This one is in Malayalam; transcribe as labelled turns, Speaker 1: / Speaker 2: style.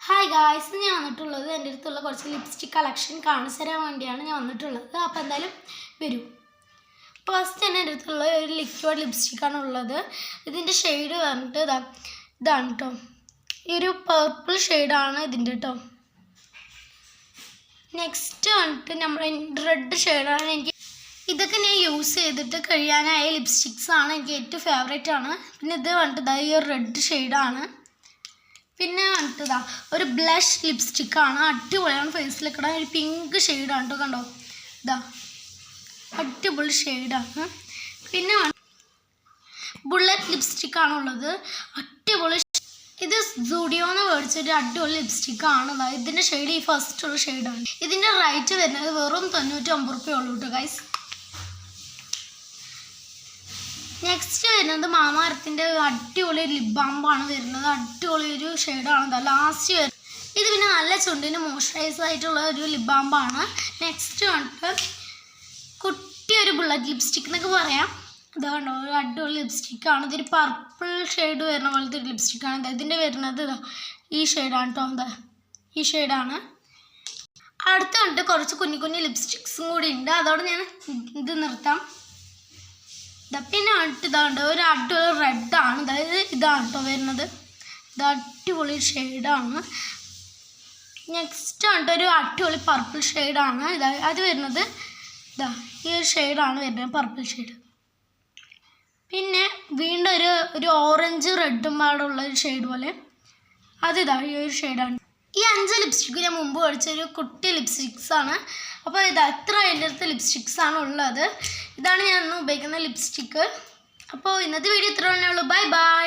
Speaker 1: ഹായ് ഗായ്സ്, ഞാൻ വന്നിട്ടുള്ളത് എൻ്റെ അടുത്തുള്ള കുറച്ച് ലിപ്സ്റ്റിക് കളക്ഷൻ കാണിച്ചു തരാൻ വേണ്ടിയാണ് ഞാൻ വന്നിട്ടുള്ളത്. അപ്പോൾ എന്തായാലും വരൂ. ഫസ്റ്റ് തന്നെ എൻ്റെ അടുത്തുള്ള ഒരു ലിക്വിഡ് ലിപ്സ്റ്റിക്കാണ് ഉള്ളത്. ഇതിൻ്റെ ഷെയ്ഡ് വന്നിട്ട് ഇതാണ് കേട്ടോ. ഈ ഒരു പർപ്പിൾ ഷെയ്ഡാണ് ഇതിൻ്റെ കേട്ടോ. നെക്സ്റ്റ് വന്നിട്ട് നമ്മുടെ റെഡ് ഷെയ്ഡാണ്. ഇതൊക്കെ ഞാൻ യൂസ് ചെയ്തിട്ട് കഴിയാനായ ലിപ്സ്റ്റിക്സ് ആണ്. എനിക്ക് ഏറ്റവും ഫേവറേറ്റ് ആണ്. പിന്നെ ഇത് വന്നിട്ട് ഈ ഒരു റെഡ് ഷെയ്ഡാണ്. പിന്നെ വന്നിട്ട് ഒരു ബ്ലഷ് ലിപ്സ്റ്റിക്കാണ്. അടിപൊളിയാണ്. ഫേസിലൊക്കെ ഇടാൻ ഒരു പിങ്ക് ഷെയ്ഡാണ് കേട്ടോ. കണ്ടോ, അടിപൊളി ഷെയ്ഡാണ്. പിന്നെ ബുള്ളറ്റ് ലിപ്സ്റ്റിക്കാണ് ഉള്ളത്. അടിപൊളി. ഇത് സ്റ്റുഡിയോന്ന് മേടിച്ചൊരു അടിപൊളി ലിപ്സ്റ്റിക്കാണ്. ഇതിൻ്റെ ഷെയ്ഡ് ഈ ഫസ്റ്റുള്ള ഷെയ്ഡാണ്. ഇതിൻ്റെ റേറ്റ് വരുന്നത് വെറും 99 രൂപയുള്ളൂ കേട്ടോ ഗൈസ്. നെക്സ്റ്റ് വരുന്നത് മാമാർത്തിൻ്റെ അടിപൊളി ലിപ് ബാമാണ് വരുന്നത്. അടിപൊളി ഒരു ഷെയ്ഡാണ് ലാസ്റ്റ് വരുന്നത്. ഇത് പിന്നെ നല്ല ചുണ്ടിന് മോയ്സ്ചറൈസ് ആയിട്ടുള്ള ഒരു ലിപ് ബാമാണ്. നെക്സ്റ്റ് വന്നിട്ട് കുട്ടി ഒരു ബുള്ളറ്റ് ലിപ്സ്റ്റിക് എന്നൊക്കെ പറയാം. ഇതാണോ, ഒരു അടിപൊളി ലിപ്സ്റ്റിക്കാണ്. ഇതൊരു പർപ്പിൾ ഷെയ്ഡ് വരുന്ന പോലത്തെ ഒരു ലിപ്സ്റ്റിക്കാണ്. ഇതിൻ്റെ വരുന്നത് ഈ ഷെയ്ഡാണ് കേട്ടോ. ഈ ഷെയ്ഡാണ്. അടുത്ത് വന്നിട്ട് കുറച്ച് കുഞ്ഞു ലിപ്സ്റ്റിക്സും കൂടി ഉണ്ട്. അതോടെ ഞാൻ ഇത് നിർത്താം. പിന്നെ വന്നിട്ട് ഇതാണ്ട് ഒരു അടിപൊളി റെഡാണ്. അതായത് ഇതാണ് കേട്ടോ വരുന്നത്. ഇത് അടിപൊളി ഷെയ്ഡാണ്. നെക്സ്റ്റ് വന്നിട്ട് ഒരു അടിപൊളി പർപ്പിൾ ഷെയ്ഡാണ്. അത് വരുന്നത് ഈ ഒരു ഷെയ്ഡാണ് വരുന്നത്, പർപ്പിൾ ഷെയ്ഡ്. പിന്നെ വീണ്ടും ഒരു ഓറഞ്ച് റെഡും പാടുള്ള ഒരു ഷെയ്ഡ് പോലെ ഈ ഒരു ഷെയ്ഡാണ്. ഈ 5 ലിപ്സ്റ്റിക്ക് ഞാൻ മുമ്പ് മേടിച്ചൊരു കുട്ടി ലിപ്സ്റ്റിക്സാണ്. അപ്പോൾ എത്ര എൻ്റെ അടുത്ത് ലിപ്സ്റ്റിക്സാണ് ഉള്ളത്. ഇതാണ് ഞാൻ ഇന്ന് ഉപയോഗിക്കുന്ന ലിപ്സ്റ്റിക്ക്. അപ്പോൾ ഇന്നത്തെ വീഡിയോ ഇത്ര തന്നെ ഉള്ളൂ. Bye bye.